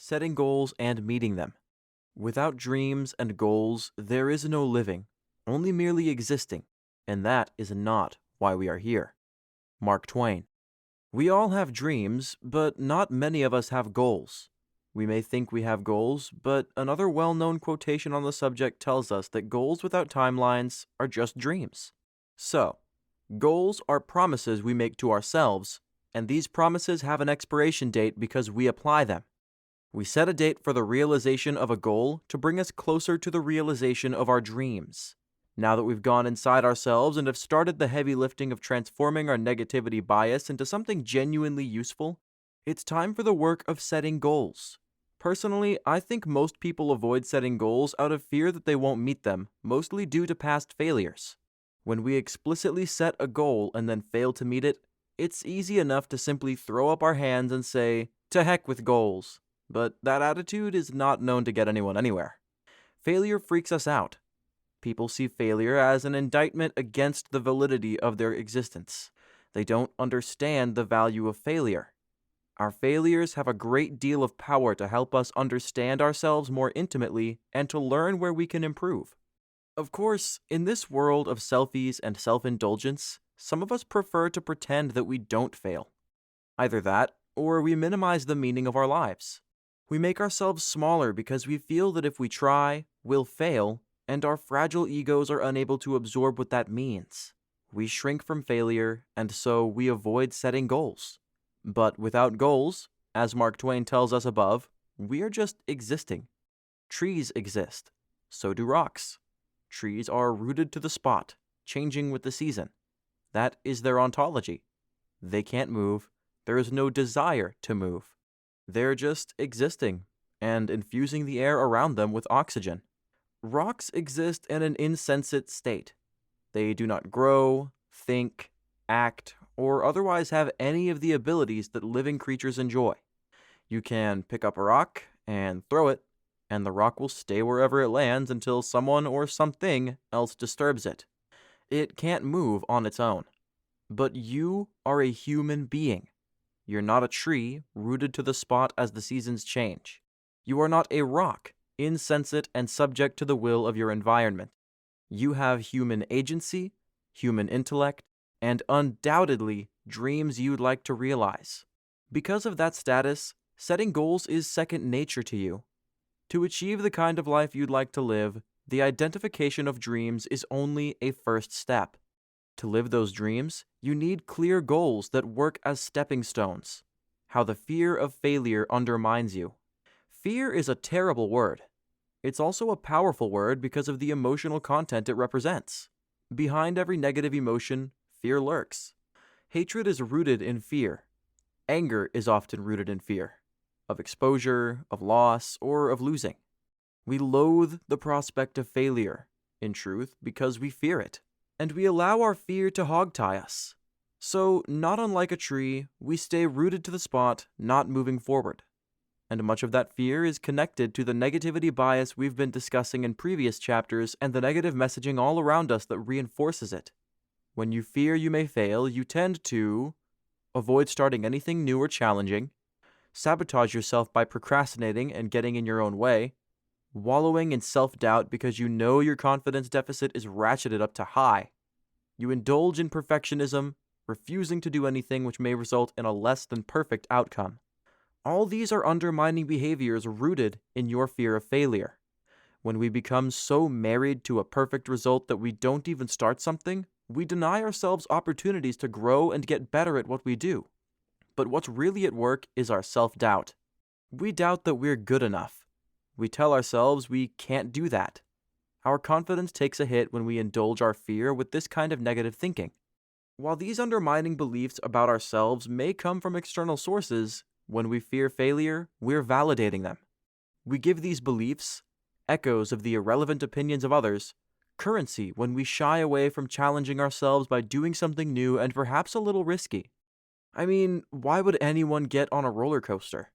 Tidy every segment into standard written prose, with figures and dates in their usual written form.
setting goals and meeting them. Without dreams and goals, there is no living, only merely existing, and that is not why we are here. Mark Twain. We all have dreams, but not many of us have goals. We may think we have goals, but another well-known quotation on the subject tells us that goals without timelines are just dreams. So, goals are promises we make to ourselves, and these promises have an expiration date because we apply them. We set a date for the realization of a goal to bring us closer to the realization of our dreams. Now that we've gone inside ourselves and have started the heavy lifting of transforming our negativity bias into something genuinely useful, it's time for the work of setting goals. Personally, I think most people avoid setting goals out of fear that they won't meet them, mostly due to past failures. When we explicitly set a goal and then fail to meet it, it's easy enough to simply throw up our hands and say, "To heck with goals." But that attitude is not known to get anyone anywhere. Failure freaks us out. People see failure as an indictment against the validity of their existence. They don't understand the value of failure. Our failures have a great deal of power to help us understand ourselves more intimately and to learn where we can improve. Of course, in this world of selfies and self-indulgence, some of us prefer to pretend that we don't fail. Either that, or we minimize the meaning of our lives. We make ourselves smaller because we feel that if we try, we'll fail, and our fragile egos are unable to absorb what that means. We shrink from failure, and so we avoid setting goals. But without goals, as Mark Twain tells us above, we are just existing. Trees exist. So do rocks. Trees are rooted to the spot, changing with the season. That is their ontology. They can't move. There is no desire to move. They're just existing and infusing the air around them with oxygen. Rocks exist in an insensate state. They do not grow, think, act, or otherwise have any of the abilities that living creatures enjoy. You can pick up a rock and throw it, and the rock will stay wherever it lands until someone or something else disturbs it. It can't move on its own. But you are a human being. You're not a tree rooted to the spot as the seasons change. You are not a rock, insensate and subject to the will of your environment. You have human agency, human intellect, and undoubtedly dreams you'd like to realize. Because of that status, setting goals is second nature to you. To achieve the kind of life you'd like to live, the identification of dreams is only a first step. To live those dreams, you need clear goals that work as stepping stones. How the fear of failure undermines you. Fear is a terrible word. It's also a powerful word because of the emotional content it represents. Behind every negative emotion, fear lurks. Hatred is rooted in fear. Anger is often rooted in fear. Of exposure, of loss, or of losing. We loathe the prospect of failure, in truth, because we fear it. And we allow our fear to hogtie us. So, not unlike a tree, we stay rooted to the spot, not moving forward. And much of that fear is connected to the negativity bias we've been discussing in previous chapters and the negative messaging all around us that reinforces it. When you fear you may fail, you tend to avoid starting anything new or challenging, sabotage yourself by procrastinating and getting in your own way, wallowing in self-doubt because you know your confidence deficit is ratcheted up to high. You indulge in perfectionism, refusing to do anything which may result in a less than perfect outcome. All these are undermining behaviors rooted in your fear of failure. When we become so married to a perfect result that we don't even start something, we deny ourselves opportunities to grow and get better at what we do. But what's really at work is our self-doubt. We doubt that we're good enough. We tell ourselves we can't do that. Our confidence takes a hit when we indulge our fear with this kind of negative thinking. While these undermining beliefs about ourselves may come from external sources, when we fear failure, we're validating them. We give these beliefs, echoes of the irrelevant opinions of others, currency when we shy away from challenging ourselves by doing something new and perhaps a little risky. I mean, why would anyone get on a roller coaster?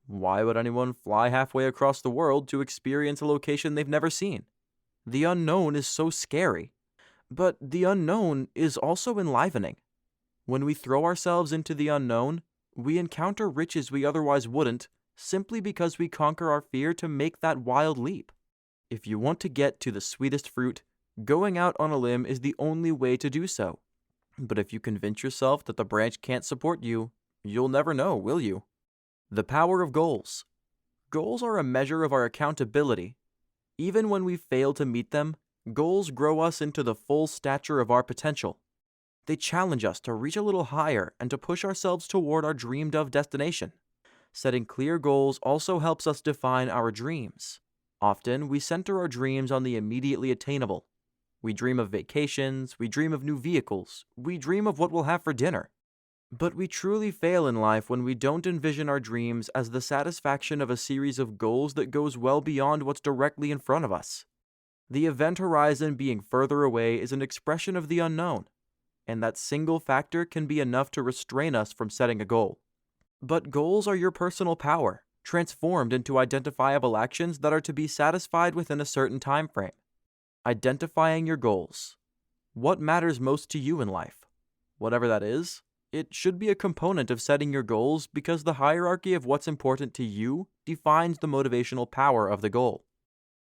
Why would anyone fly halfway across the world to experience a location they've never seen? The unknown is so scary. But the unknown is also enlivening. When we throw ourselves into the unknown, we encounter riches we otherwise wouldn't, simply because we conquer our fear to make that wild leap. If you want to get to the sweetest fruit, going out on a limb is the only way to do so. But if you convince yourself that the branch can't support you, you'll never know, will you? The power of goals. Goals are a measure of our accountability. Even when we fail to meet them, goals grow us into the full stature of our potential. They challenge us to reach a little higher and to push ourselves toward our dreamed-of destination. Setting clear goals also helps us define our dreams. Often, we center our dreams on the immediately attainable. We dream of vacations, we dream of new vehicles, we dream of what we'll have for dinner. But we truly fail in life when we don't envision our dreams as the satisfaction of a series of goals that goes well beyond what's directly in front of us. The event horizon being further away is an expression of the unknown, and that single factor can be enough to restrain us from setting a goal. But goals are your personal power, transformed into identifiable actions that are to be satisfied within a certain time frame. Identifying your goals. What matters most to you in life? Whatever that is, it should be a component of setting your goals because the hierarchy of what's important to you defines the motivational power of the goal.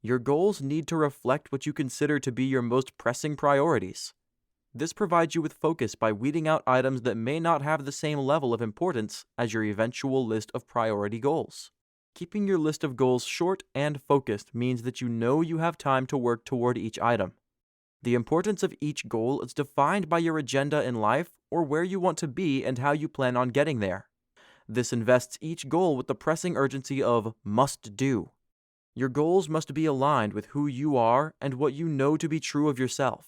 Your goals need to reflect what you consider to be your most pressing priorities. This provides you with focus by weeding out items that may not have the same level of importance as your eventual list of priority goals. Keeping your list of goals short and focused means that you know you have time to work toward each item. The importance of each goal is defined by your agenda in life or where you want to be and how you plan on getting there. This invests each goal with the pressing urgency of must do. Your goals must be aligned with who you are and what you know to be true of yourself.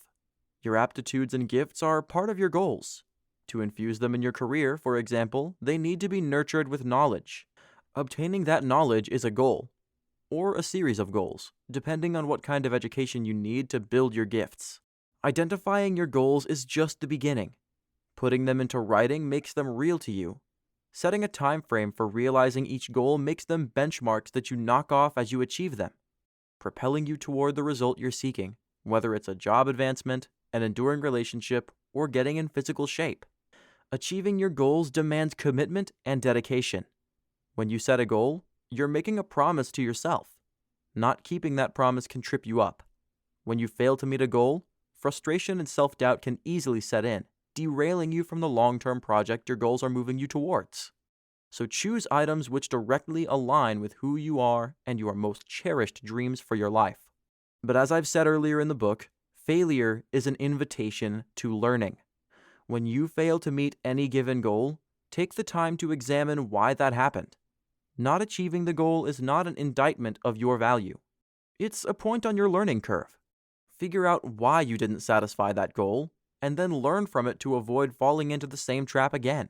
Your aptitudes and gifts are part of your goals. To infuse them in your career, for example, they need to be nurtured with knowledge. Obtaining that knowledge is a goal, or a series of goals, depending on what kind of education you need to build your gifts. Identifying your goals is just the beginning. Putting them into writing makes them real to you. Setting a time frame for realizing each goal makes them benchmarks that you knock off as you achieve them, propelling you toward the result you're seeking, whether it's a job advancement, an enduring relationship, or getting in physical shape. Achieving your goals demands commitment and dedication. When you set a goal, you're making a promise to yourself. Not keeping that promise can trip you up. When you fail to meet a goal, frustration and self-doubt can easily set in, derailing you from the long-term project your goals are moving you towards. So choose items which directly align with who you are and your most cherished dreams for your life. But as I've said earlier in the book, failure is an invitation to learning. When you fail to meet any given goal, take the time to examine why that happened. Not achieving the goal is not an indictment of your value. It's a point on your learning curve. Figure out why you didn't satisfy that goal, and then learn from it to avoid falling into the same trap again.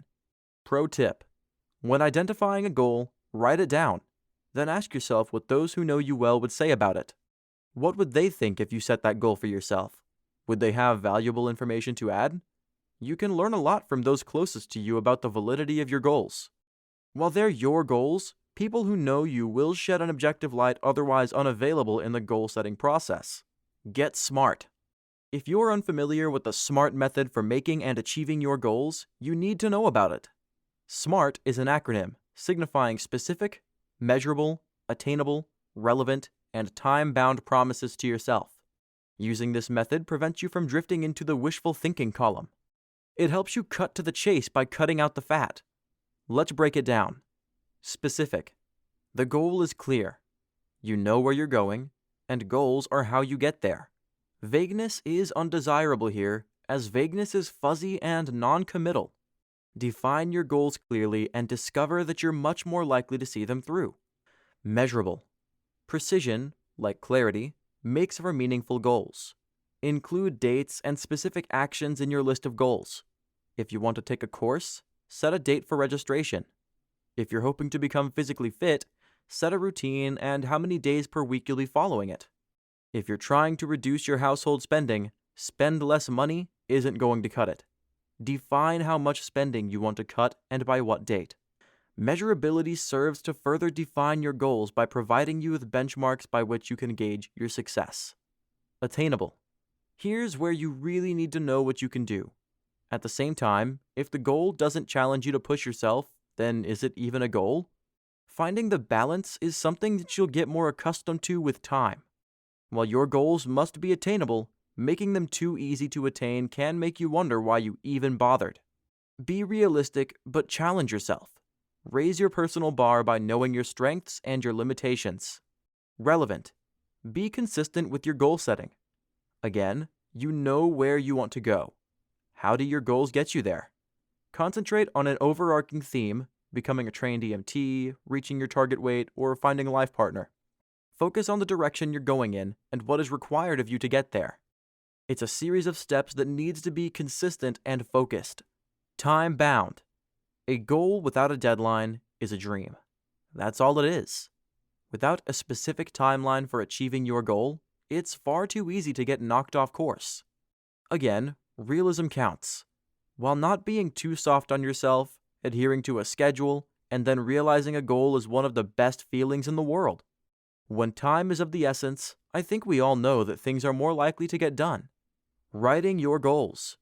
Pro tip: when identifying a goal, write it down. Then ask yourself what those who know you well would say about it. What would they think if you set that goal for yourself? Would they have valuable information to add? You can learn a lot from those closest to you about the validity of your goals. While they're your goals, people who know you will shed an objective light otherwise unavailable in the goal-setting process. Get smart. If you're unfamiliar with the SMART method for making and achieving your goals, you need to know about it. SMART is an acronym signifying specific, measurable, attainable, relevant, and time-bound promises to yourself. Using this method prevents you from drifting into the wishful thinking column. It helps you cut to the chase by cutting out the fat. Let's break it down. Specific. The goal is clear. You know where you're going, and goals are how you get there. Vagueness is undesirable here, as vagueness is fuzzy and non-committal. Define your goals clearly and discover that you're much more likely to see them through. Measurable. Precision, like clarity, makes for meaningful goals. Include dates and specific actions in your list of goals. If you want to take a course, set a date for registration. If you're hoping to become physically fit, set a routine and how many days per week you'll be following it. If you're trying to reduce your household spending, spend less money isn't going to cut it. Define how much spending you want to cut and by what date. Measurability serves to further define your goals by providing you with benchmarks by which you can gauge your success. Attainable. Here's where you really need to know what you can do. At the same time, if the goal doesn't challenge you to push yourself, then is it even a goal? Finding the balance is something that you'll get more accustomed to with time. While your goals must be attainable, making them too easy to attain can make you wonder why you even bothered. Be realistic, but challenge yourself. Raise your personal bar by knowing your strengths and your limitations. Relevant. Be consistent with your goal setting. Again, you know where you want to go. How do your goals get you there? Concentrate on an overarching theme, becoming a trained EMT, reaching your target weight, or finding a life partner. Focus on the direction you're going in and what is required of you to get there. It's a series of steps that needs to be consistent and focused. Time-bound. A goal without a deadline is a dream. That's all it is. Without a specific timeline for achieving your goal, it's far too easy to get knocked off course. Again, realism counts. While not being too soft on yourself, adhering to a schedule, and then realizing a goal is one of the best feelings in the world. When time is of the essence, I think we all know that things are more likely to get done. Writing your goals.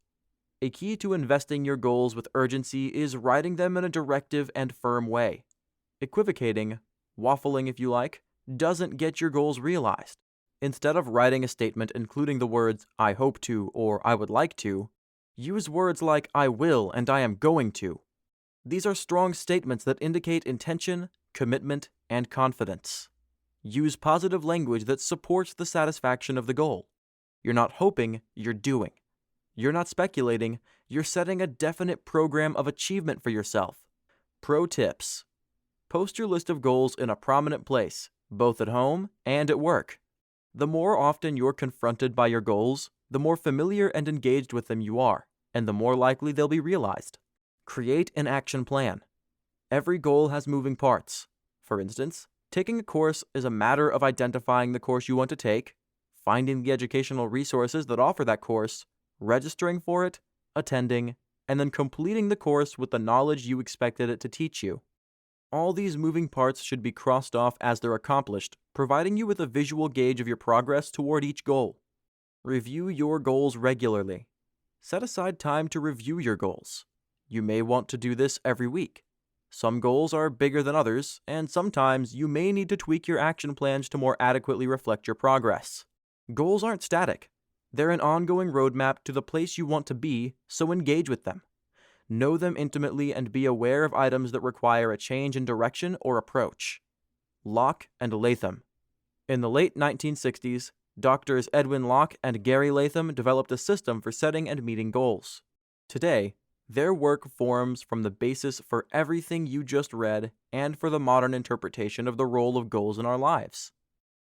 A key to investing your goals with urgency is writing them in a directive and firm way. Equivocating, waffling if you like, doesn't get your goals realized. Instead of writing a statement including the words "I hope to" or "I would like to," use words like "I will" and "I am going to." These are strong statements that indicate intention, commitment, and confidence. Use positive language that supports the satisfaction of the goal. You're not hoping, you're doing. You're not speculating, you're setting a definite program of achievement for yourself. Pro tips. Post your list of goals in a prominent place, both at home and at work. The more often you're confronted by your goals, the more familiar and engaged with them you are, and the more likely they'll be realized. Create an action plan. Every goal has moving parts. For instance, taking a course is a matter of identifying the course you want to take, finding the educational resources that offer that course, registering for it, attending, and then completing the course with the knowledge you expected it to teach you. All these moving parts should be crossed off as they're accomplished, providing you with a visual gauge of your progress toward each goal. Review your goals regularly. Set aside time to review your goals. You may want to do this every week. Some goals are bigger than others, and sometimes you may need to tweak your action plans to more adequately reflect your progress. Goals aren't static. They're an ongoing roadmap to the place you want to be, so engage with them. Know them intimately and be aware of items that require a change in direction or approach. Locke and Latham. In the late 1960s, Doctors Edwin Locke and Gary Latham developed a system for setting and meeting goals. Today, their work forms from the basis for everything you just read and for the modern interpretation of the role of goals in our lives.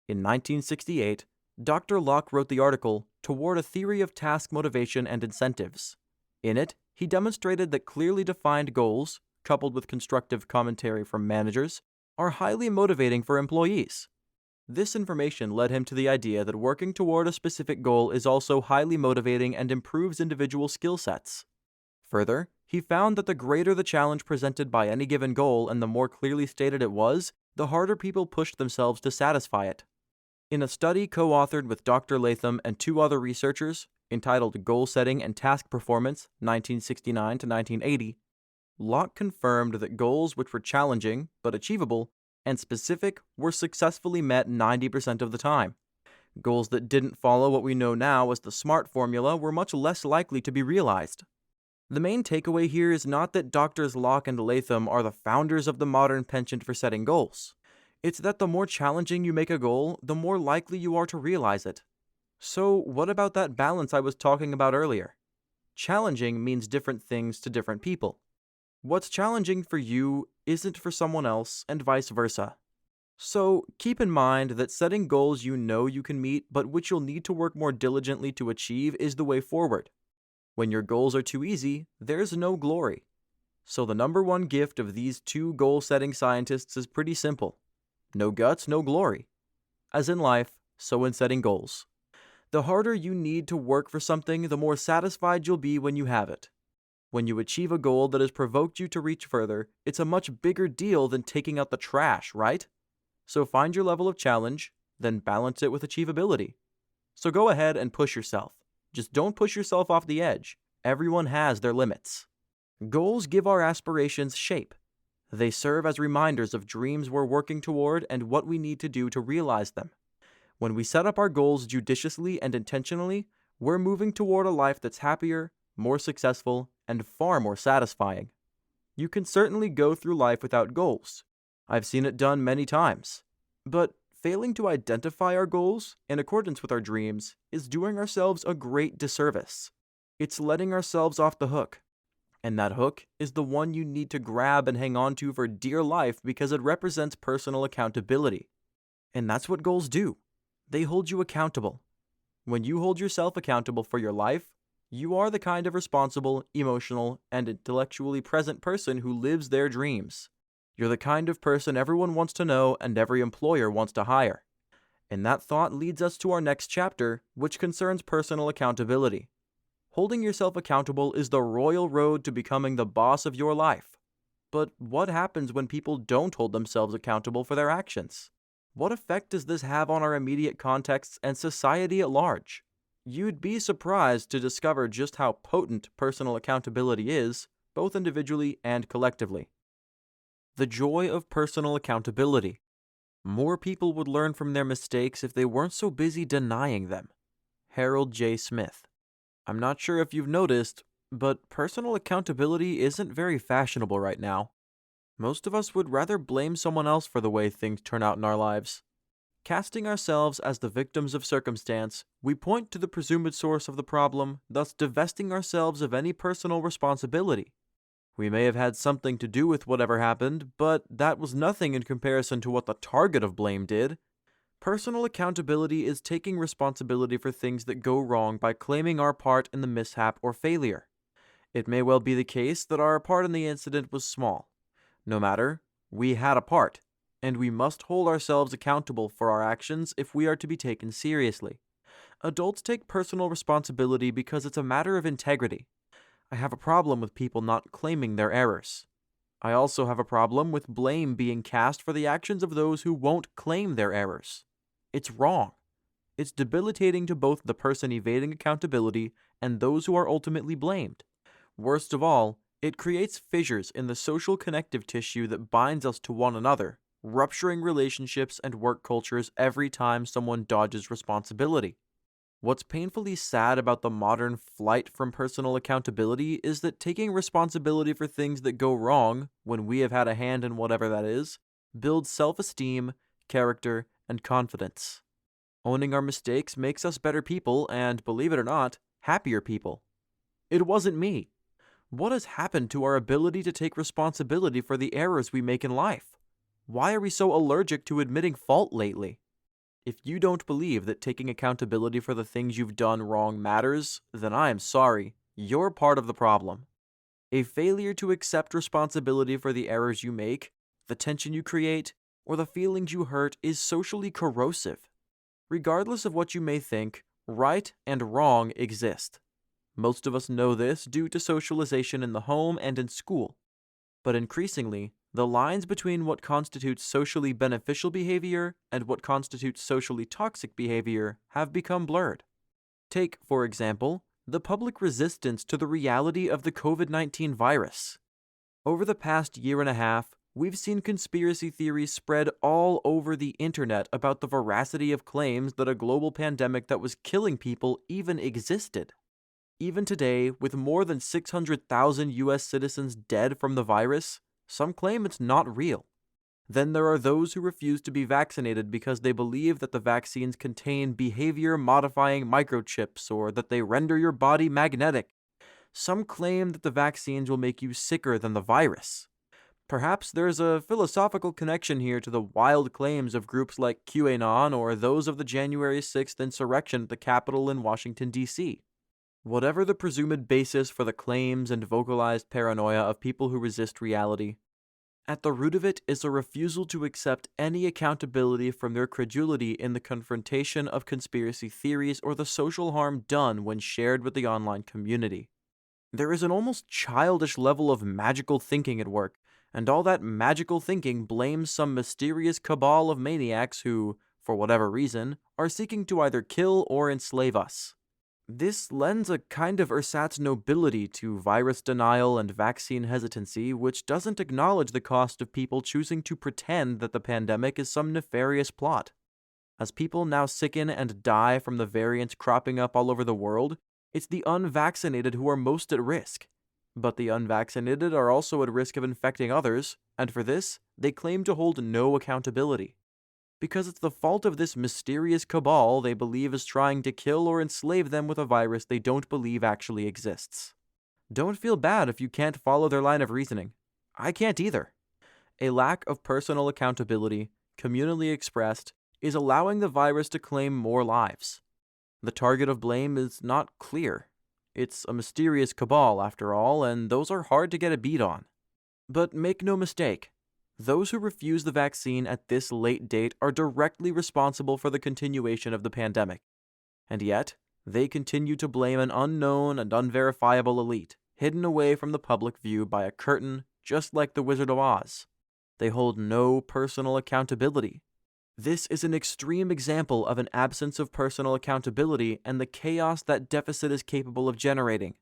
In 1968, Dr. Locke wrote the article Toward a Theory of Task Motivation and Incentives. In it, he demonstrated that clearly defined goals, coupled with constructive commentary from managers, are highly motivating for employees. This information led him to the idea that working toward a specific goal is also highly motivating and improves individual skill sets. Further, he found that the greater the challenge presented by any given goal and the more clearly stated it was, the harder people pushed themselves to satisfy it. In a study co-authored with Dr. Latham and two other researchers, entitled Goal Setting and Task Performance, 1969 to 1980, Locke confirmed that goals which were challenging but achievable and specific were successfully met 90% of the time. Goals that didn't follow what we know now as the SMART formula were much less likely to be realized. The main takeaway here is not that Drs. Locke and Latham are the founders of the modern penchant for setting goals. It's that the more challenging you make a goal, the more likely you are to realize it. So what about that balance I was talking about earlier? Challenging means different things to different people. What's challenging for you isn't for someone else, and vice versa. So keep in mind that setting goals you know you can meet but which you'll need to work more diligently to achieve is the way forward. When your goals are too easy, there's no glory. So the number one gift of these two goal-setting scientists is pretty simple. No guts, no glory. As in life, so in setting goals. The harder you need to work for something, the more satisfied you'll be when you have it. When you achieve a goal that has provoked you to reach further, it's a much bigger deal than taking out the trash, right? So find your level of challenge, then balance it with achievability. So go ahead and push yourself. Just don't push yourself off the edge. Everyone has their limits. Goals give our aspirations shape. They serve as reminders of dreams we're working toward and what we need to do to realize them. When we set up our goals judiciously and intentionally, we're moving toward a life that's happier, more successful, and far more satisfying. You can certainly go through life without goals. I've seen it done many times. But failing to identify our goals in accordance with our dreams is doing ourselves a great disservice. It's letting ourselves off the hook. And that hook is the one you need to grab and hang on to for dear life because it represents personal accountability. And that's what goals do. They hold you accountable. When you hold yourself accountable for your life, you are the kind of responsible, emotional, and intellectually present person who lives their dreams. You're the kind of person everyone wants to know and every employer wants to hire. And that thought leads us to our next chapter, which concerns personal accountability. Holding yourself accountable is the royal road to becoming the boss of your life. But what happens when people don't hold themselves accountable for their actions? What effect does this have on our immediate contexts and society at large? You'd be surprised to discover just how potent personal accountability is, both individually and collectively. The joy of personal accountability. More people would learn from their mistakes if they weren't so busy denying them. Harold J. Smith. I'm not sure if you've noticed, but personal accountability isn't very fashionable right now. Most of us would rather blame someone else for the way things turn out in our lives. Casting ourselves as the victims of circumstance, we point to the presumed source of the problem, thus divesting ourselves of any personal responsibility. We may have had something to do with whatever happened, but that was nothing in comparison to what the target of blame did. Personal accountability is taking responsibility for things that go wrong by claiming our part in the mishap or failure. It may well be the case that our part in the incident was small. No matter, we had a part, and we must hold ourselves accountable for our actions if we are to be taken seriously. Adults take personal responsibility because it's a matter of integrity. I have a problem with people not claiming their errors. I also have a problem with blame being cast for the actions of those who won't claim their errors. It's wrong. It's debilitating to both the person evading accountability and those who are ultimately blamed. Worst of all, it creates fissures in the social connective tissue that binds us to one another, rupturing relationships and work cultures every time someone dodges responsibility. What's painfully sad about the modern flight from personal accountability is that taking responsibility for things that go wrong, when we have had a hand in whatever that is, builds self-esteem, character, and confidence. Owning our mistakes makes us better people and, believe it or not, happier people. It wasn't me. What has happened to our ability to take responsibility for the errors we make in life? Why are we so allergic to admitting fault lately? If you don't believe that taking accountability for the things you've done wrong matters, then I am sorry, you're part of the problem. A failure to accept responsibility for the errors you make, the tension you create, or the feelings you hurt is socially corrosive. Regardless of what you may think, right and wrong exist. Most of us know this due to socialization in the home and in school. But increasingly, the lines between what constitutes socially beneficial behavior and what constitutes socially toxic behavior have become blurred. Take, for example, the public resistance to the reality of the COVID-19 virus. Over the past year and a half, we've seen conspiracy theories spread all over the internet about the veracity of claims that a global pandemic that was killing people even existed. Even today, with more than 600,000 U.S. citizens dead from the virus, some claim it's not real. Then there are those who refuse to be vaccinated because they believe that the vaccines contain behavior-modifying microchips or that they render your body magnetic. Some claim that the vaccines will make you sicker than the virus. Perhaps there's a philosophical connection here to the wild claims of groups like QAnon or those of the January 6th insurrection at the Capitol in Washington, D.C. Whatever the presumed basis for the claims and vocalized paranoia of people who resist reality, at the root of it is a refusal to accept any accountability from their credulity in the confrontation of conspiracy theories or the social harm done when shared with the online community. There is an almost childish level of magical thinking at work, and all that magical thinking blames some mysterious cabal of maniacs who, for whatever reason, are seeking to either kill or enslave us. This lends a kind of ersatz nobility to virus denial and vaccine hesitancy, which doesn't acknowledge the cost of people choosing to pretend that the pandemic is some nefarious plot. As people now sicken and die from the variants cropping up all over the world, it's the unvaccinated who are most at risk. But the unvaccinated are also at risk of infecting others, and for this, they claim to hold no accountability. Because it's the fault of this mysterious cabal they believe is trying to kill or enslave them with a virus they don't believe actually exists. Don't feel bad if you can't follow their line of reasoning. I can't either. A lack of personal accountability, communally expressed, is allowing the virus to claim more lives. The target of blame is not clear. It's a mysterious cabal, after all, and those are hard to get a beat on. But make no mistake, those who refuse the vaccine at this late date are directly responsible for the continuation of the pandemic. And yet, they continue to blame an unknown and unverifiable elite, hidden away from the public view by a curtain, just like the Wizard of Oz. They hold no personal accountability. This is an extreme example of an absence of personal accountability and the chaos that deficit is capable of generating.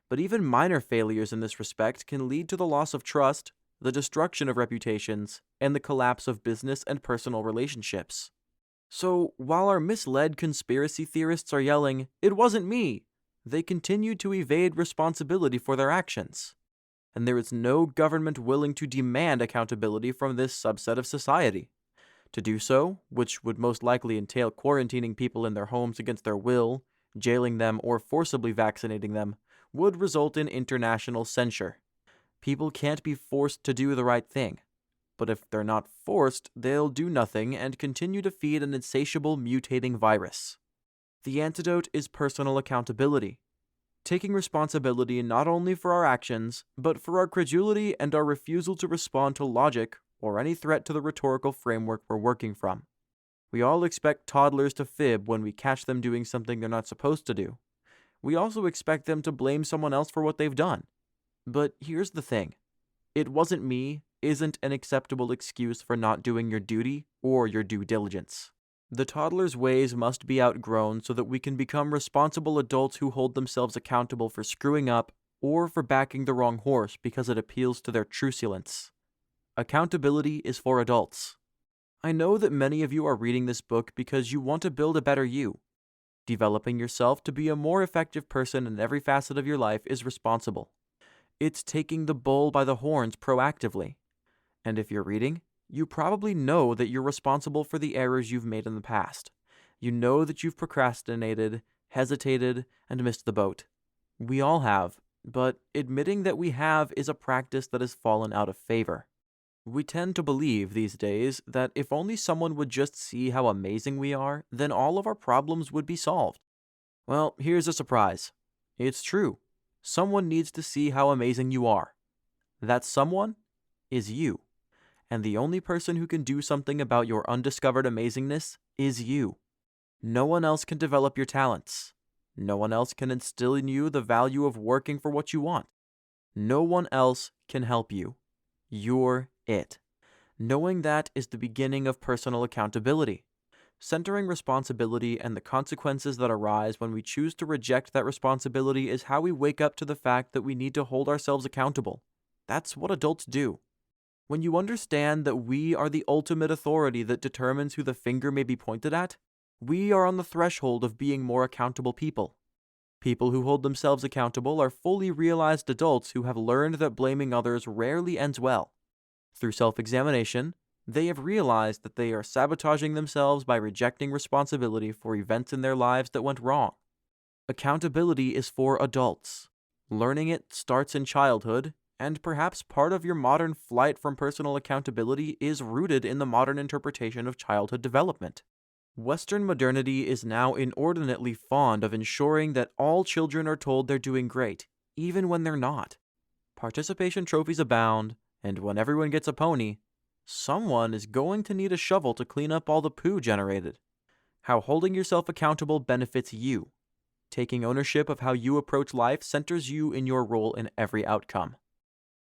But even minor failures in this respect can lead to the loss of trust, the destruction of reputations, and the collapse of business and personal relationships. So, while our misled conspiracy theorists are yelling, "It wasn't me," they continue to evade responsibility for their actions. And there is no government willing to demand accountability from this subset of society. To do so, which would most likely entail quarantining people in their homes against their will, jailing them, or forcibly vaccinating them, would result in international censure. People can't be forced to do the right thing. But if they're not forced, they'll do nothing and continue to feed an insatiable mutating virus. The antidote is personal accountability. Taking responsibility not only for our actions, but for our credulity and our refusal to respond to logic or any threat to the rhetorical framework we're working from. We all expect toddlers to fib when we catch them doing something they're not supposed to do. We also expect them to blame someone else for what they've done. But here's the thing. "It wasn't me" isn't an acceptable excuse for not doing your duty or your due diligence. The toddler's ways must be outgrown so that we can become responsible adults who hold themselves accountable for screwing up or for backing the wrong horse because it appeals to their truculence. Accountability is for adults. I know that many of you are reading this book because you want to build a better you. Developing yourself to be a more effective person in every facet of your life is responsible. It's taking the bull by the horns proactively. And if you're reading, you probably know that you're responsible for the errors you've made in the past. You know that you've procrastinated, hesitated, and missed the boat. We all have, but admitting that we have is a practice that has fallen out of favor. We tend to believe these days that if only someone would just see how amazing we are, then all of our problems would be solved. Well, here's a surprise. It's true. Someone needs to see how amazing you are. That someone is you. And the only person who can do something about your undiscovered amazingness is you. No one else can develop your talents. No one else can instill in you the value of working for what you want. No one else can help you. You're it. Knowing that is the beginning of personal accountability. Centering responsibility and the consequences that arise when we choose to reject that responsibility is how we wake up to the fact that we need to hold ourselves accountable. That's what adults do. When you understand that we are the ultimate authority that determines who the finger may be pointed at, we are on the threshold of being more accountable people. People who hold themselves accountable are fully realized adults who have learned that blaming others rarely ends well. Through self-examination, they have realized that they are sabotaging themselves by rejecting responsibility for events in their lives that went wrong. Accountability is for adults. Learning it starts in childhood, and perhaps part of your modern flight from personal accountability is rooted in the modern interpretation of childhood development. Western modernity is now inordinately fond of ensuring that all children are told they're doing great, even when they're not. Participation trophies abound, and when everyone gets a pony, someone is going to need a shovel to clean up all the poo generated. How holding yourself accountable benefits you. Taking ownership of how you approach life centers you in your role in every outcome.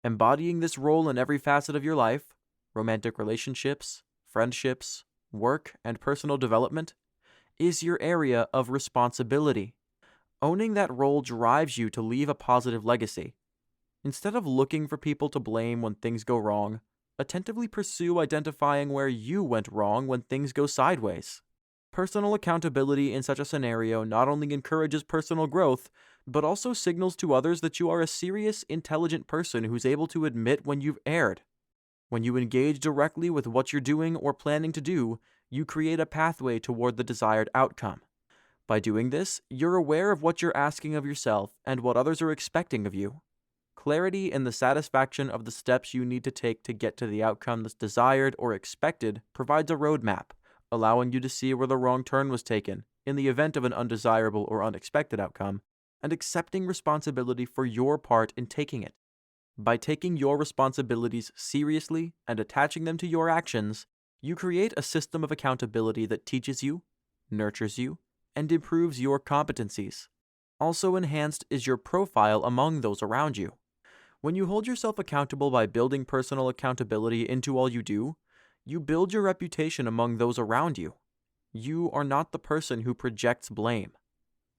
Embodying this role in every facet of your life, romantic relationships, friendships, work, and personal development, is your area of responsibility. Owning that role drives you to leave a positive legacy. Instead of looking for people to blame when things go wrong, attentively pursue identifying where you went wrong when things go sideways. Personal accountability in such a scenario not only encourages personal growth, but also signals to others that you are a serious, intelligent person who's able to admit when you've erred. When you engage directly with what you're doing or planning to do, you create a pathway toward the desired outcome. By doing this, you're aware of what you're asking of yourself and what others are expecting of you. Clarity and the satisfaction of the steps you need to take to get to the outcome that's desired or expected provides a roadmap, allowing you to see where the wrong turn was taken in the event of an undesirable or unexpected outcome, and accepting responsibility for your part in taking it. By taking your responsibilities seriously and attaching them to your actions, you create a system of accountability that teaches you, nurtures you, and improves your competencies. Also enhanced is your profile among those around you. When you hold yourself accountable by building personal accountability into all you do, you build your reputation among those around you. You are not the person who projects blame.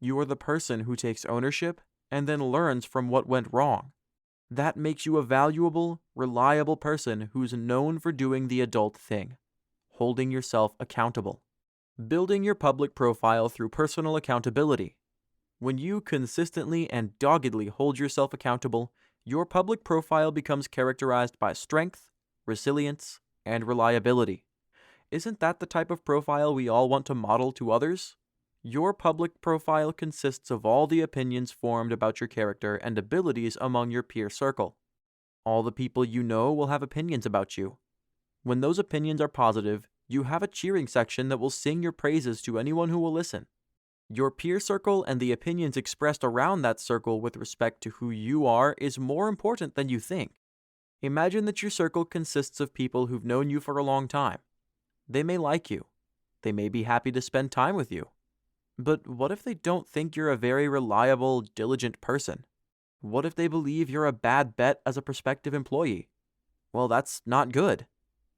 You are the person who takes ownership and then learns from what went wrong. That makes you a valuable, reliable person who's known for doing the adult thing, holding yourself accountable. Building your public profile through personal accountability. When you consistently and doggedly hold yourself accountable, your public profile becomes characterized by strength, resilience, and reliability. Isn't that the type of profile we all want to model to others? Your public profile consists of all the opinions formed about your character and abilities among your peer circle. All the people you know will have opinions about you. When those opinions are positive, you have a cheering section that will sing your praises to anyone who will listen. Your peer circle and the opinions expressed around that circle with respect to who you are is more important than you think. Imagine that your circle consists of people who've known you for a long time. They may like you. They may be happy to spend time with you. But what if they don't think you're a very reliable, diligent person? What if they believe you're a bad bet as a prospective employee? Well, that's not good.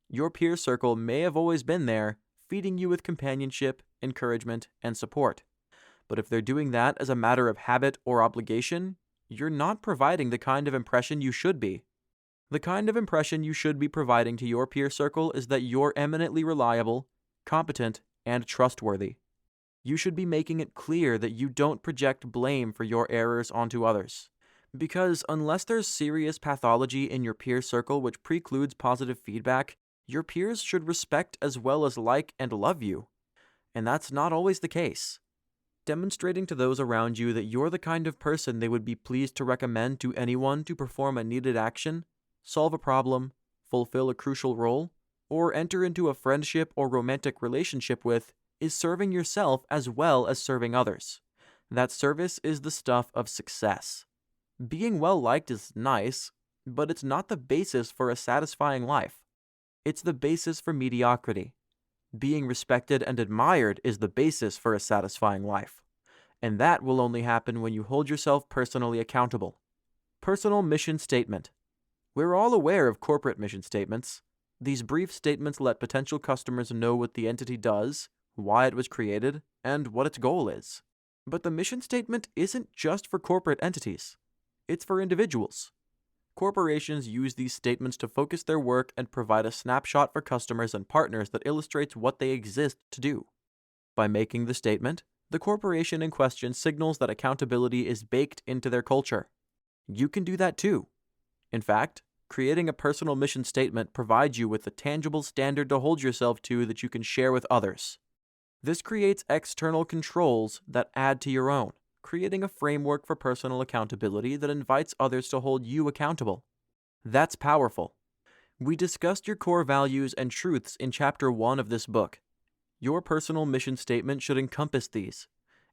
Your peer circle may have always been there, feeding you with companionship, encouragement, and support. But if they're doing that as a matter of habit or obligation, you're not providing the kind of impression you should be. The kind of impression you should be providing to your peer circle is that you're eminently reliable, competent, and trustworthy. You should be making it clear that you don't project blame for your errors onto others. Because unless there's serious pathology in your peer circle which precludes positive feedback, your peers should respect as well as like and love you. And that's not always the case. Demonstrating to those around you that you're the kind of person they would be pleased to recommend to anyone to perform a needed action, solve a problem, fulfill a crucial role, or enter into a friendship or romantic relationship with is serving yourself as well as serving others. That service is the stuff of success. Being well liked is nice, but it's not the basis for a satisfying life. It's the basis for mediocrity. Being respected and admired is the basis for a satisfying life. And that will only happen when you hold yourself personally accountable. Personal mission statement. We're all aware of corporate mission statements. These brief statements let potential customers know what the entity does, why it was created, and what its goal is. But the mission statement isn't just for corporate entities. It's for individuals. Corporations use these statements to focus their work and provide a snapshot for customers and partners that illustrates what they exist to do. By making the statement, the corporation in question signals that accountability is baked into their culture. You can do that too. In fact, creating a personal mission statement provides you with a tangible standard to hold yourself to that you can share with others. This creates external controls that add to your own, creating a framework for personal accountability that invites others to hold you accountable. That's powerful. We discussed your core values and truths in Chapter 1 of this book. Your personal mission statement should encompass these,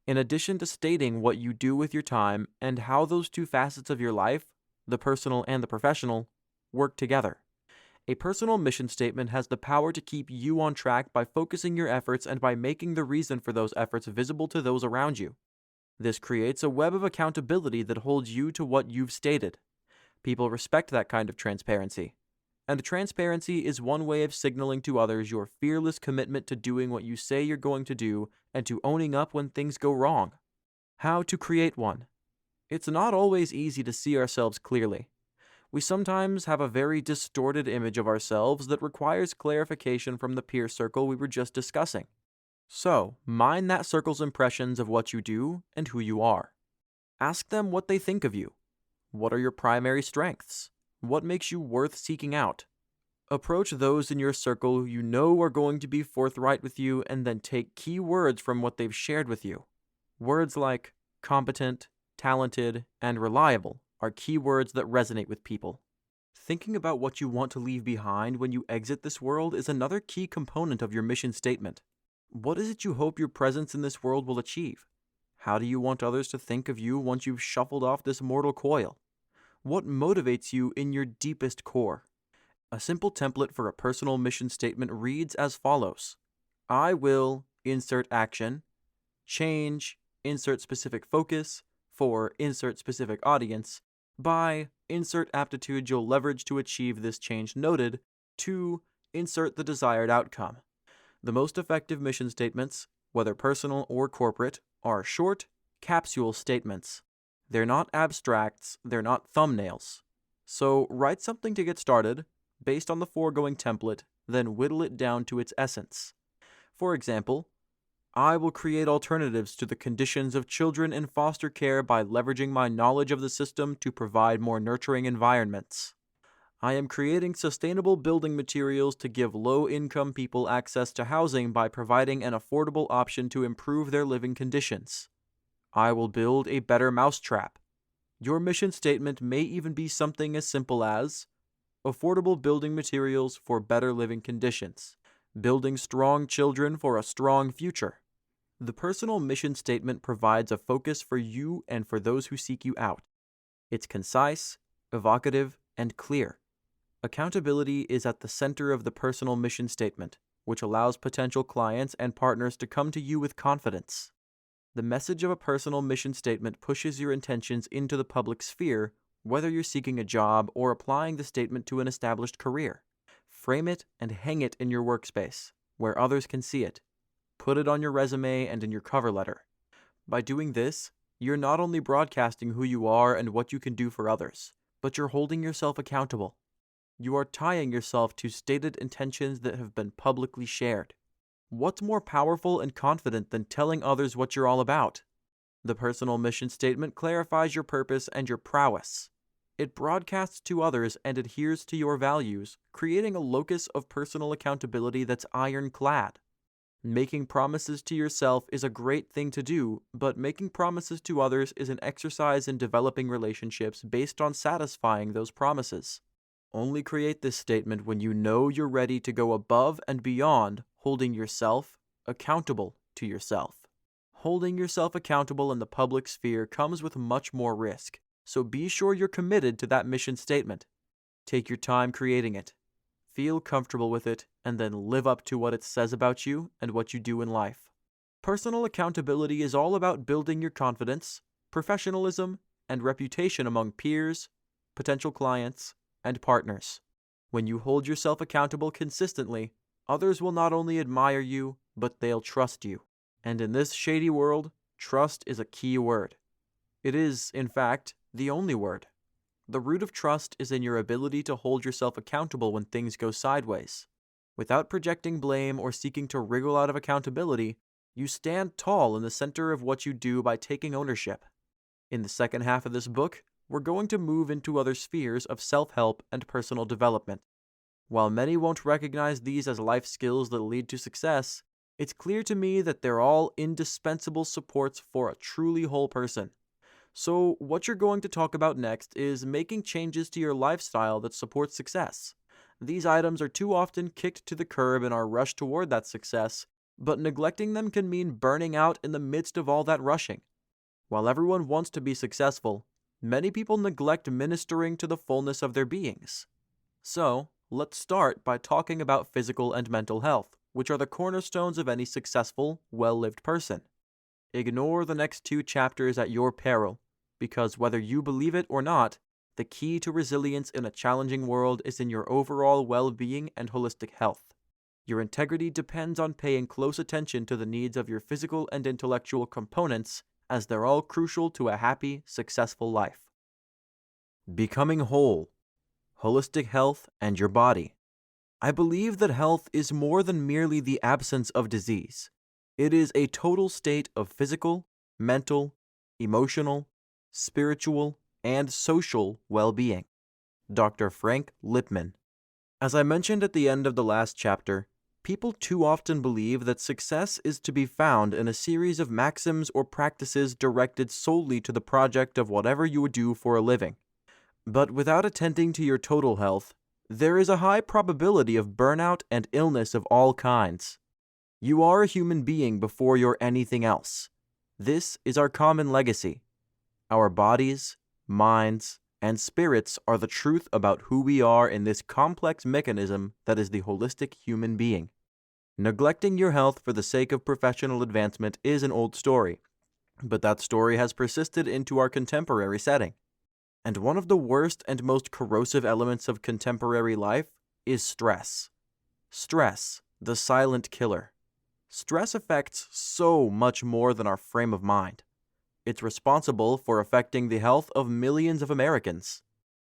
in addition to stating what you do with your time and how those two facets of your life, the personal and the professional, work together. A personal mission statement has the power to keep you on track by focusing your efforts and by making the reason for those efforts visible to those around you. This creates a web of accountability that holds you to what you've stated. People respect that kind of transparency. And transparency is one way of signaling to others your fearless commitment to doing what you say you're going to do and to owning up when things go wrong. How to create one. It's not always easy to see ourselves clearly. We sometimes have a very distorted image of ourselves that requires clarification from the peer circle we were just discussing. So, mind that circle's impressions of what you do and who you are. Ask them what they think of you. What are your primary strengths? What makes you worth seeking out? Approach those in your circle you know are going to be forthright with you and then take key words from what they've shared with you. Words like competent, talented, and reliable are key words that resonate with people. Thinking about what you want to leave behind when you exit this world is another key component of your mission statement. What is it you hope your presence in this world will achieve? How do you want others to think of you once you've shuffled off this mortal coil? What motivates you in your deepest core? A simple template for a personal mission statement reads as follows. I will insert action, change, insert specific focus, for insert specific audience, by insert aptitude you'll leverage to achieve this change noted, to insert the desired outcome. The most effective mission statements, whether personal or corporate, are short, capsule statements. They're not abstracts, they're not thumbnails. So write something to get started, based on the foregoing template, then whittle it down to its essence. For example, I will create alternatives to the conditions of children in foster care by leveraging my knowledge of the system to provide more nurturing environments. I am creating sustainable building materials to give low-income people access to housing by providing an affordable option to improve their living conditions. I will build a better mousetrap. Your mission statement may even be something as simple as affordable building materials for better living conditions, building strong children for a strong future. The personal mission statement provides a focus for you and for those who seek you out. It's concise, evocative, and clear. Accountability is at the center of the personal mission statement, which allows potential clients and partners to come to you with confidence. The message of a personal mission statement pushes your intentions into the public sphere, whether you're seeking a job or applying the statement to an established career. Frame it and hang it in your workspace, where others can see it. Put it on your resume and in your cover letter. By doing this, you're not only broadcasting who you are and what you can do for others, but you're holding yourself accountable. You are tying yourself to stated intentions that have been publicly shared. What's more powerful and confident than telling others what you're all about? The personal mission statement clarifies your purpose and your prowess. It broadcasts to others and adheres to your values, creating a locus of personal accountability that's ironclad. Making promises to yourself is a great thing to do, but making promises to others is an exercise in developing relationships based on satisfying those promises. Only create this statement when you know you're ready to go above and beyond holding yourself accountable to yourself. Holding yourself accountable in the public sphere comes with much more risk, so be sure you're committed to that mission statement. Take your time creating it. Feel comfortable with it, and then live up to what it says about you and what you do in life. Personal accountability is all about building your confidence, professionalism, and reputation among peers, potential clients, and partners. When you hold yourself accountable consistently, others will not only admire you, but they'll trust you. And in this shady world, trust is a key word. It is, in fact, the only word. The root of trust is in your ability to hold yourself accountable when things go sideways. Without projecting blame or seeking to wriggle out of accountability, you stand tall in the center of what you do by taking ownership. In the second half of this book, we're going to move into other spheres of self-help and personal development. While many won't recognize these as life skills that lead to success, it's clear to me that they're all indispensable supports for a truly whole person. So what you're going to talk about next is making changes to your lifestyle that support success. These items are too often kicked to the curb in our rush toward that success, but neglecting them can mean burning out in the midst of all that rushing. While everyone wants to be successful, many people neglect ministering to the fullness of their beings. So, let's start by talking about physical and mental health, which are the cornerstones of any successful, well-lived person. Ignore the next 2 chapters at your peril, because whether you believe it or not, the key to resilience in a challenging world is in your overall well-being and holistic health. Your integrity depends on paying close attention to the needs of your physical and intellectual components as they're all crucial to a happy, successful life. Becoming whole, holistic health, and your body. I believe that health is more than merely the absence of disease. It is a total state of physical, mental, emotional, spiritual, and social well-being. Dr. Frank Lipman. As I mentioned at the end of the last chapter, people too often believe that success is to be found in a series of maxims or practices directed solely to the project of whatever you would do for a living. But without attending to your total health, there is a high probability of burnout and illness of all kinds. You are a human being before you're anything else. This is our common legacy. Our bodies, minds, and spirits are the truth about who we are in this complex mechanism that is the holistic human being. Neglecting your health for the sake of professional advancement is an old story, but that story has persisted into our contemporary setting. And one of the worst and most corrosive elements of contemporary life is stress. Stress, the silent killer. Stress affects so much more than our frame of mind. It's responsible for affecting the health of millions of Americans.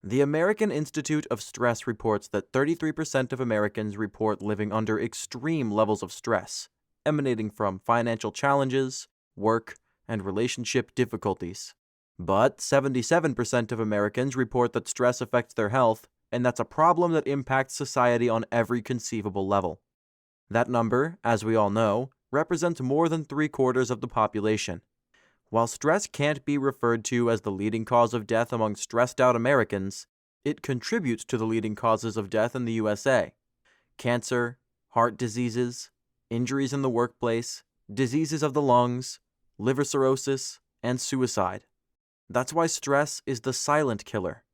The American Institute of Stress reports that 33% of Americans report living under extreme levels of stress, emanating from financial challenges, work, and relationship difficulties. But 77% of Americans report that stress affects their health, and that's a problem that impacts society on every conceivable level. That number, as we all know, represents more than 3/4 of the population. While stress can't be referred to as the leading cause of death among stressed-out Americans, it contributes to the leading causes of death in the USA. Cancer, heart diseases, injuries in the workplace, diseases of the lungs, liver cirrhosis, and suicide. That's why stress is the silent killer.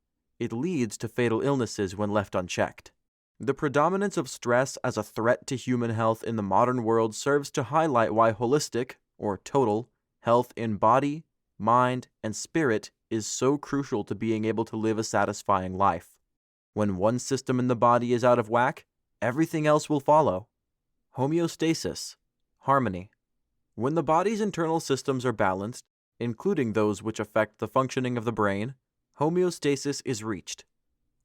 It leads to fatal illnesses when left unchecked. The predominance of stress as a threat to human health in the modern world serves to highlight why holistic, or total, health in body, mind, and spirit is so crucial to being able to live a satisfying life. When one system in the body is out of whack, everything else will follow. Homeostasis, harmony. When the body's internal systems are balanced, including those which affect the functioning of the brain, homeostasis is reached.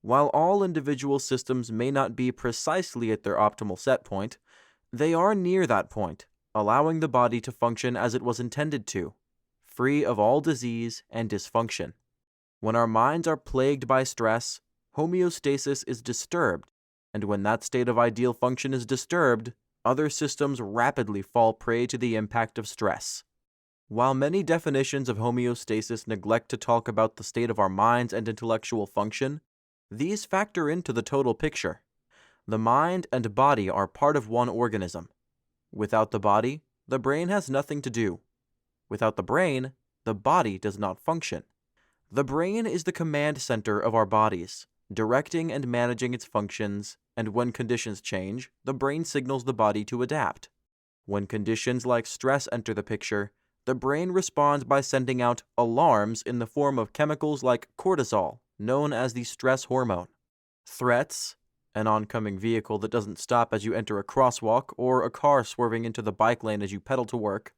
While all individual systems may not be precisely at their optimal set point, they are near that point, allowing the body to function as it was intended to, free of all disease and dysfunction. When our minds are plagued by stress, homeostasis is disturbed, and when that state of ideal function is disturbed, other systems rapidly fall prey to the impact of stress. While many definitions of homeostasis neglect to talk about the state of our minds and intellectual function, these factor into the total picture. The mind and body are part of one organism. Without the body, the brain has nothing to do. Without the brain, the body does not function. The brain is the command center of our bodies, directing and managing its functions, and when conditions change, the brain signals the body to adapt. When conditions like stress enter the picture, the brain responds by sending out alarms in the form of chemicals like cortisol, known as the stress hormone. Threats, an oncoming vehicle that doesn't stop as you enter a crosswalk or a car swerving into the bike lane as you pedal to work,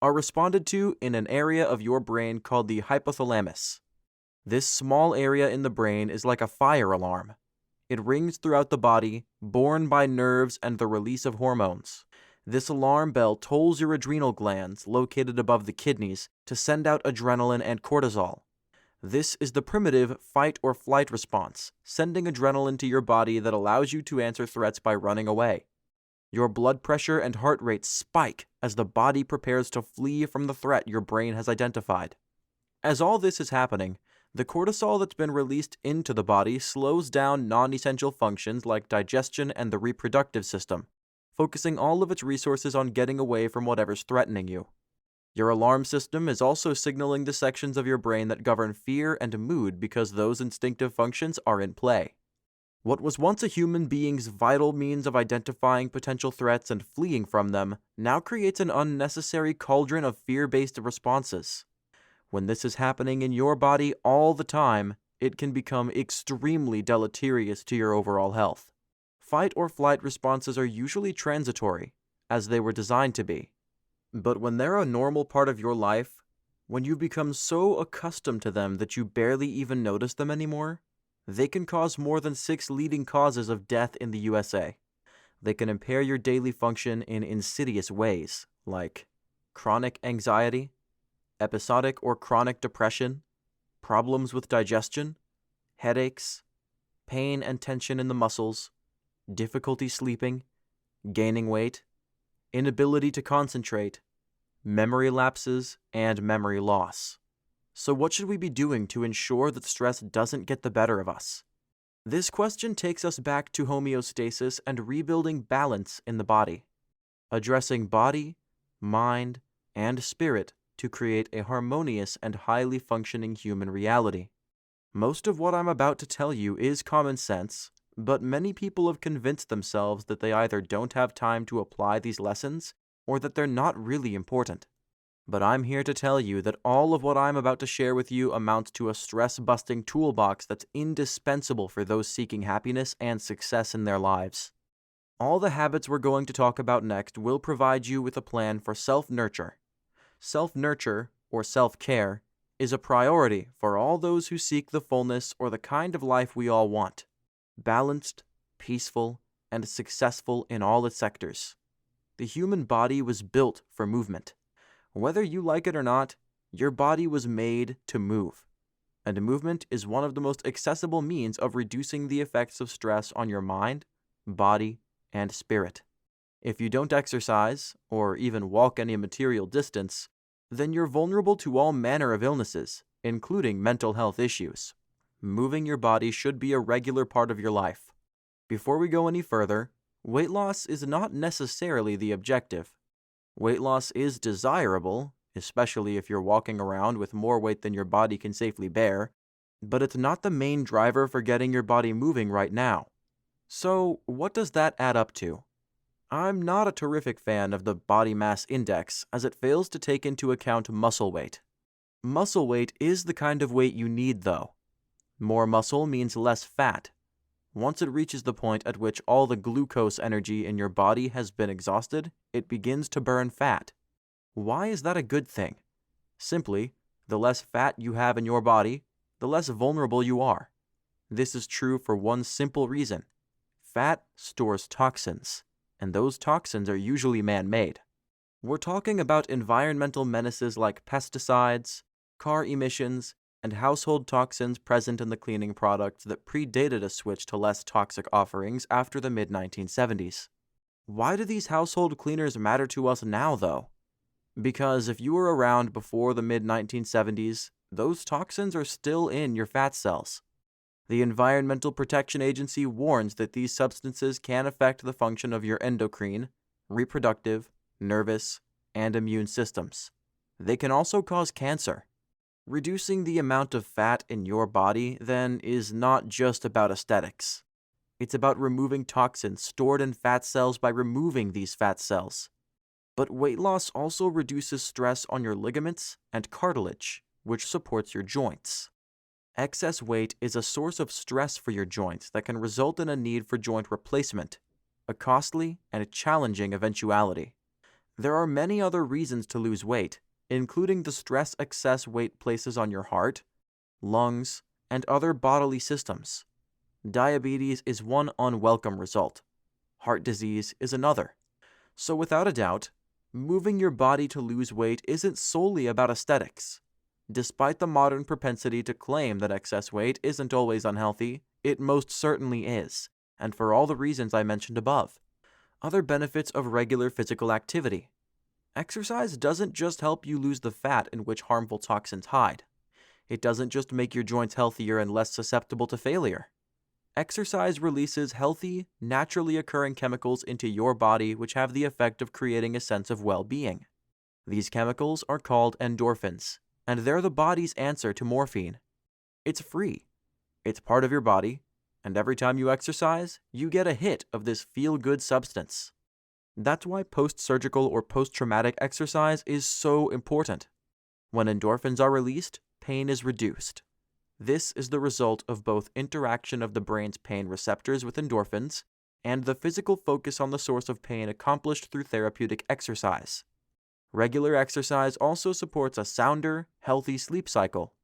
are responded to in an area of your brain called the hypothalamus. This small area in the brain is like a fire alarm. It rings throughout the body, borne by nerves and the release of hormones. This alarm bell tolls your adrenal glands, located above the kidneys, to send out adrenaline and cortisol. This is the primitive fight or flight response, sending adrenaline to your body that allows you to answer threats by running away. Your blood pressure and heart rate spike as the body prepares to flee from the threat your brain has identified. As all this is happening, the cortisol that's been released into the body slows down non-essential functions like digestion and the reproductive system, focusing all of its resources on getting away from whatever's threatening you. Your alarm system is also signaling the sections of your brain that govern fear and mood because those instinctive functions are in play. What was once a human being's vital means of identifying potential threats and fleeing from them now creates an unnecessary cauldron of fear-based responses. When this is happening in your body all the time, it can become extremely deleterious to your overall health. Fight or flight responses are usually transitory, as they were designed to be. But when they're a normal part of your life, When you become so accustomed to them that you barely even notice them anymore, they can cause more than 6 leading causes of death in the USA. They can impair your daily function in insidious ways, like chronic anxiety, episodic or chronic depression, problems with digestion, headaches, pain and tension in the muscles, difficulty sleeping, gaining weight, inability to concentrate, memory lapses, and memory loss. So what should we be doing to ensure that stress doesn't get the better of us? This question takes us back to homeostasis and rebuilding balance in the body, addressing body, mind, and spirit to create a harmonious and highly functioning human reality. Most of what I'm about to tell you is common sense, but many people have convinced themselves that they either don't have time to apply these lessons or that they're not really important. But I'm here to tell you that all of what I'm about to share with you amounts to a stress-busting toolbox that's indispensable for those seeking happiness and success in their lives. All the habits we're going to talk about next will provide you with a plan for self-nurture. Self-nurture, or self-care, is a priority for all those who seek the fullness or the kind of life we all want. Balanced, peaceful, and successful in all its sectors. The human body was built for movement. Whether you like it or not, your body was made to move. And movement is one of the most accessible means of reducing the effects of stress on your mind, body, and spirit. If you don't exercise, or even walk any material distance, then you're vulnerable to all manner of illnesses, including mental health issues. Moving your body should be a regular part of your life. Before we go any further, weight loss is not necessarily the objective. Weight loss is desirable, especially if you're walking around with more weight than your body can safely bear, but it's not the main driver for getting your body moving right now. So, what does that add up to? I'm not a terrific fan of the body mass index, as it fails to take into account muscle weight. Muscle weight is the kind of weight you need, though. More muscle means less fat. Once it reaches the point at which all the glucose energy in your body has been exhausted, it begins to burn fat. Why is that a good thing? Simply, the less fat you have in your body, the less vulnerable you are. This is true for one simple reason. Fat stores toxins, and those toxins are usually man-made. We're talking about environmental menaces like pesticides, car emissions, and household toxins present in the cleaning products that predated a switch to less toxic offerings after the mid-1970s. Why do these household cleaners matter to us now, though? Because if you were around before the mid-1970s, those toxins are still in your fat cells. The Environmental Protection Agency warns that these substances can affect the function of your endocrine, reproductive, nervous, and immune systems. They can also cause cancer. Reducing the amount of fat in your body, then, is not just about aesthetics. It's about removing toxins stored in fat cells by removing these fat cells. But weight loss also reduces stress on your ligaments and cartilage, which supports your joints. Excess weight is a source of stress for your joints that can result in a need for joint replacement, a costly and challenging eventuality. There are many other reasons to lose weight, including the stress excess weight places on your heart, lungs, and other bodily systems. Diabetes is one unwelcome result. Heart disease is another. So without a doubt, moving your body to lose weight isn't solely about aesthetics. Despite the modern propensity to claim that excess weight isn't always unhealthy, it most certainly is, and for all the reasons I mentioned above. Other benefits of regular physical activity. Exercise doesn't just help you lose the fat in which harmful toxins hide. It doesn't just make your joints healthier and less susceptible to failure. Exercise releases healthy, naturally occurring chemicals into your body which have the effect of creating a sense of well-being. These chemicals are called endorphins, and they're the body's answer to morphine. It's free. It's part of your body, and every time you exercise, you get a hit of this feel-good substance. That's why post-surgical or post-traumatic exercise is so important. When endorphins are released, pain is reduced. This is the result of both interaction of the brain's pain receptors with endorphins and the physical focus on the source of pain accomplished through therapeutic exercise. Regular exercise also supports a sounder, healthy sleep cycle,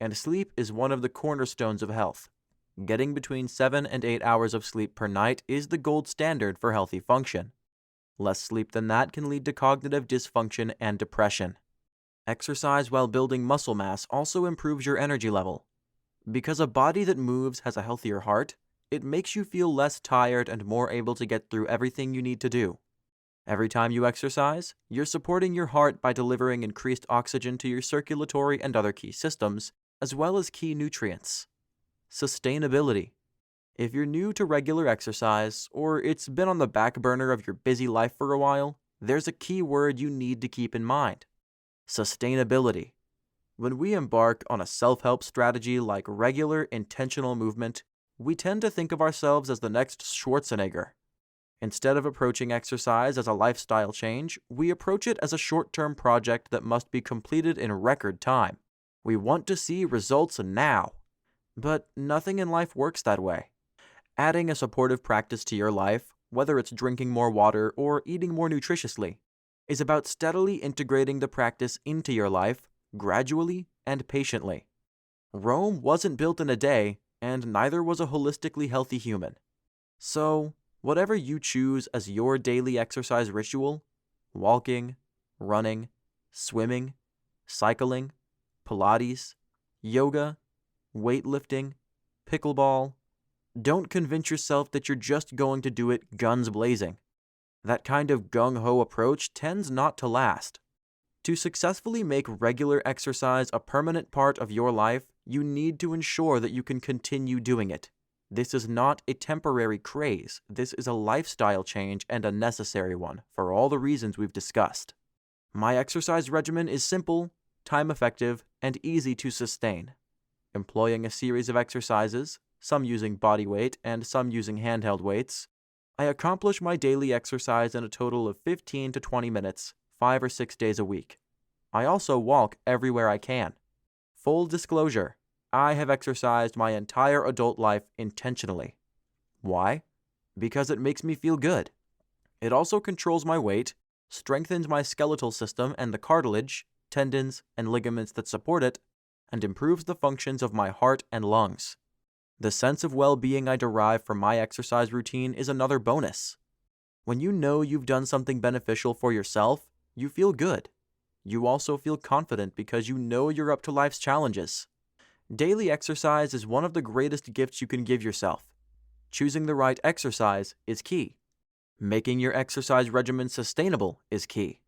and sleep is one of the cornerstones of health. Getting between 7 and 8 hours of sleep per night is the gold standard for healthy function. Less sleep than that can lead to cognitive dysfunction and depression. Exercise while building muscle mass also improves your energy level. Because a body that moves has a healthier heart, it makes you feel less tired and more able to get through everything you need to do. Every time you exercise, you're supporting your heart by delivering increased oxygen to your circulatory and other key systems, as well as key nutrients. Sustainability. If you're new to regular exercise, or it's been on the back burner of your busy life for a while, there's a key word you need to keep in mind. Sustainability. When we embark on a self-help strategy like regular, intentional movement, we tend to think of ourselves as the next Schwarzenegger. Instead of approaching exercise as a lifestyle change, we approach it as a short-term project that must be completed in record time. We want to see results now. But nothing in life works that way. Adding a supportive practice to your life, whether it's drinking more water or eating more nutritiously, is about steadily integrating the practice into your life, gradually and patiently. Rome wasn't built in a day, and neither was a holistically healthy human. So, whatever you choose as your daily exercise ritual, walking, running, swimming, cycling, Pilates, yoga, weightlifting, pickleball, don't convince yourself that you're just going to do it guns blazing. That kind of gung-ho approach tends not to last. To successfully make regular exercise a permanent part of your life, you need to ensure that you can continue doing it. This is not a temporary craze. This is a lifestyle change and a necessary one for all the reasons we've discussed. My exercise regimen is simple, time-effective, and easy to sustain. Employing a series of exercises, some using body weight and some using handheld weights, I accomplish my daily exercise in a total of 15 to 20 minutes, 5 or 6 days a week. I also walk everywhere I can. Full disclosure, I have exercised my entire adult life intentionally. Why? Because it makes me feel good. It also controls my weight, strengthens my skeletal system and the cartilage, tendons, and ligaments that support it, and improves the functions of my heart and lungs. The sense of well-being I derive from my exercise routine is another bonus. When you know you've done something beneficial for yourself, you feel good. You also feel confident because you know you're up to life's challenges. Daily exercise is one of the greatest gifts you can give yourself. Choosing the right exercise is key. Making your exercise regimen sustainable is key.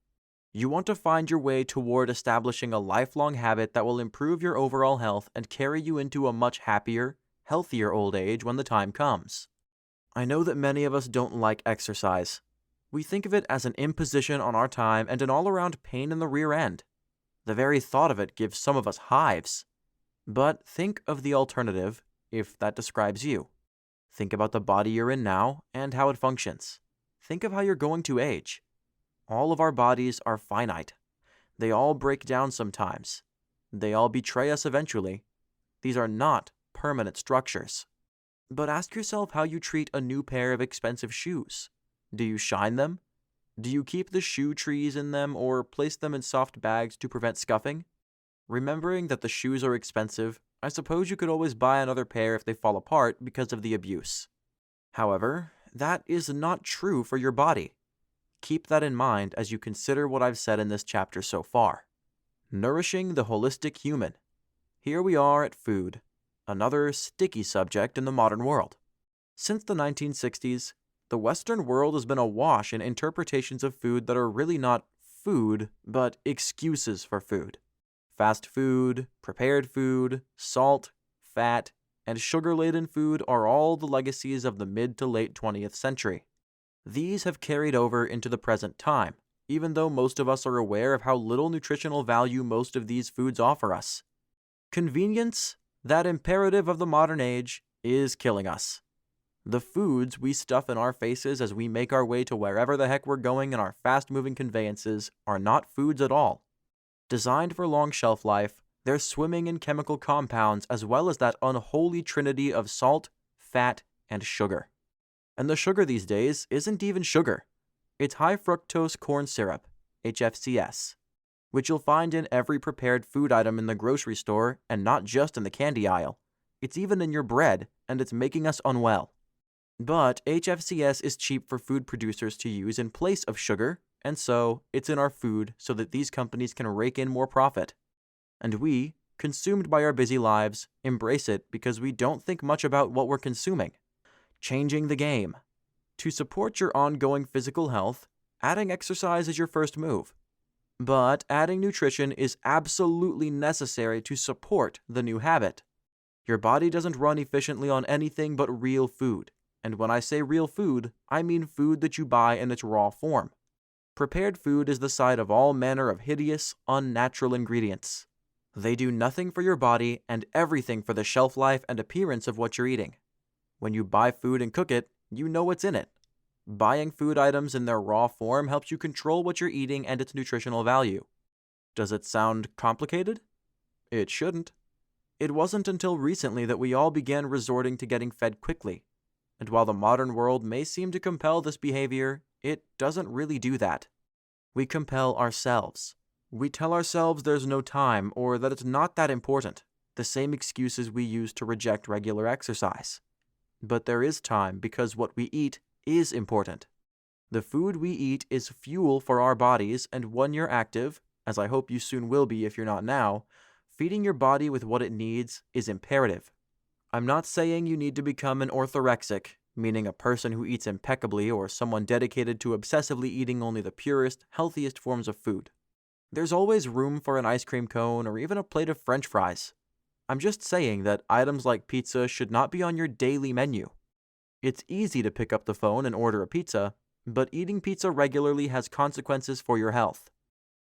You want to find your way toward establishing a lifelong habit that will improve your overall health and carry you into a much happier, healthier old age when the time comes. I know that many of us don't like exercise. We think of it as an imposition on our time and an all-around pain in the rear end. The very thought of it gives some of us hives. But think of the alternative, if that describes you. Think about the body you're in now and how it functions. Think of how you're going to age. All of our bodies are finite. They all break down sometimes. They all betray us eventually. These are not permanent structures. But ask yourself how you treat a new pair of expensive shoes. Do you shine them? Do you keep the shoe trees in them or place them in soft bags to prevent scuffing? Remembering that the shoes are expensive, I suppose you could always buy another pair if they fall apart because of the abuse. However, that is not true for your body. Keep that in mind as you consider what I've said in this chapter so far. Nourishing the holistic human. Here we are at food, another sticky subject in the modern world. Since the 1960s, the Western world has been awash in interpretations of food that are really not food, but excuses for food. Fast food, prepared food, salt, fat, and sugar-laden food are all the legacies of the mid to late 20th century. These have carried over into the present time, even though most of us are aware of how little nutritional value most of these foods offer us. Convenience, that imperative of the modern age, is killing us. The foods we stuff in our faces as we make our way to wherever the heck we're going in our fast-moving conveyances are not foods at all. Designed for long shelf life, they're swimming in chemical compounds as well as that unholy trinity of salt, fat, and sugar. And the sugar these days isn't even sugar. It's high fructose corn syrup. HFCS, which you'll find in every prepared food item in the grocery store and not just in the candy aisle. It's even in your bread, and it's making us unwell. But HFCS is cheap for food producers to use in place of sugar, and so it's in our food so that these companies can rake in more profit. And we, consumed by our busy lives, embrace it because we don't think much about what we're consuming. Changing the game. To support your ongoing physical health, adding exercise is your first move. But adding nutrition is absolutely necessary to support the new habit. Your body doesn't run efficiently on anything but real food. And when I say real food, I mean food that you buy in its raw form. Prepared food is the site of all manner of hideous, unnatural ingredients. They do nothing for your body and everything for the shelf life and appearance of what you're eating. When you buy food and cook it, you know what's in it. Buying food items in their raw form helps you control what you're eating and its nutritional value. Does it sound complicated? It shouldn't. It wasn't until recently that we all began resorting to getting fed quickly. And while the modern world may seem to compel this behavior, it doesn't really do that. We compel ourselves. We tell ourselves there's no time or that it's not that important, the same excuses we use to reject regular exercise. But there is time because what we eat is important. The food we eat is fuel for our bodies, and when you're active, as I hope you soon will be if you're not now, feeding your body with what it needs is imperative. I'm not saying you need to become an orthorexic, meaning a person who eats impeccably or someone dedicated to obsessively eating only the purest, healthiest forms of food. There's always room for an ice cream cone or even a plate of French fries. I'm just saying that items like pizza should not be on your daily menu. It's easy to pick up the phone and order a pizza, but eating pizza regularly has consequences for your health.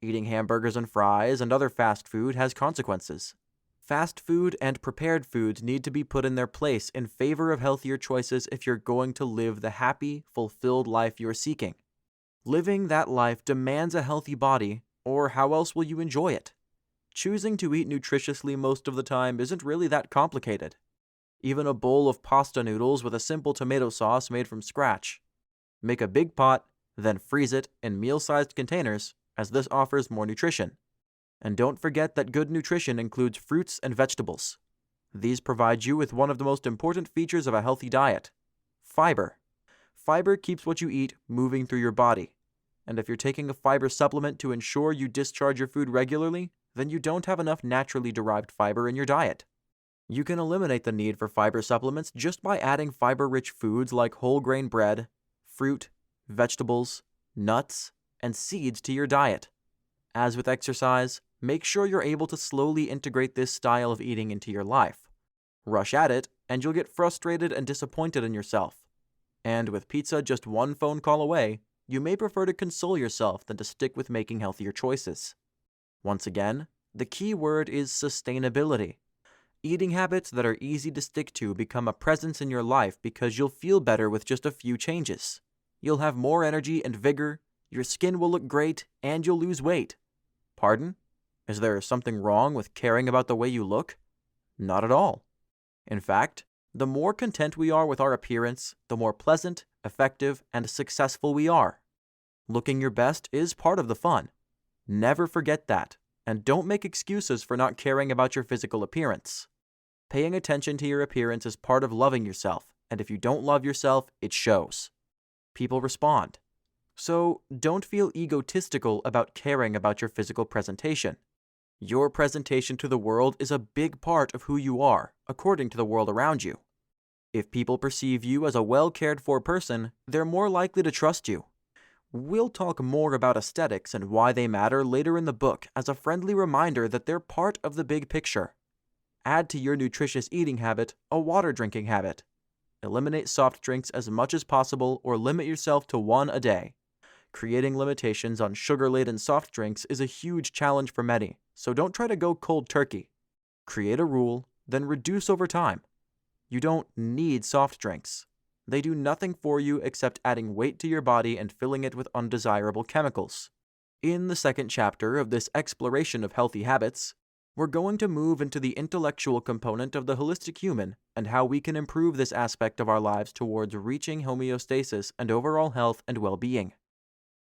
Eating hamburgers and fries and other fast food has consequences. Fast food and prepared foods need to be put in their place in favor of healthier choices if you're going to live the happy, fulfilled life you're seeking. Living that life demands a healthy body, or how else will you enjoy it? Choosing to eat nutritiously most of the time isn't really that complicated. Even a bowl of pasta noodles with a simple tomato sauce made from scratch. Make a big pot, then freeze it in meal-sized containers, as this offers more nutrition. And don't forget that good nutrition includes fruits and vegetables. These provide you with one of the most important features of a healthy diet: fiber. Fiber keeps what you eat moving through your body. And if you're taking a fiber supplement to ensure you discharge your food regularly, then you don't have enough naturally derived fiber in your diet. You can eliminate the need for fiber supplements just by adding fiber-rich foods like whole grain bread, fruit, vegetables, nuts, and seeds to your diet. As with exercise, make sure you're able to slowly integrate this style of eating into your life. Rush at it, and you'll get frustrated and disappointed in yourself. And with pizza just one phone call away, you may prefer to console yourself than to stick with making healthier choices. Once again, the key word is sustainability. Eating habits that are easy to stick to become a presence in your life because you'll feel better with just a few changes. You'll have more energy and vigor, your skin will look great, and you'll lose weight. Pardon? Is there something wrong with caring about the way you look? Not at all. In fact, the more content we are with our appearance, the more pleasant, effective, and successful we are. Looking your best is part of the fun. Never forget that, and don't make excuses for not caring about your physical appearance. Paying attention to your appearance is part of loving yourself, and if you don't love yourself, it shows. People respond. So don't feel egotistical about caring about your physical presentation. Your presentation to the world is a big part of who you are, according to the world around you. If people perceive you as a well-cared-for person, they're more likely to trust you. We'll talk more about aesthetics and why they matter later in the book as a friendly reminder that they're part of the big picture. Add to your nutritious eating habit a water drinking habit. Eliminate soft drinks as much as possible or limit yourself to one a day. Creating limitations on sugar-laden soft drinks is a huge challenge for many, so don't try to go cold turkey. Create a rule, then reduce over time. You don't need soft drinks. They do nothing for you except adding weight to your body and filling it with undesirable chemicals. In the second chapter of this exploration of healthy habits, we're going to move into the intellectual component of the holistic human and how we can improve this aspect of our lives towards reaching homeostasis and overall health and well-being.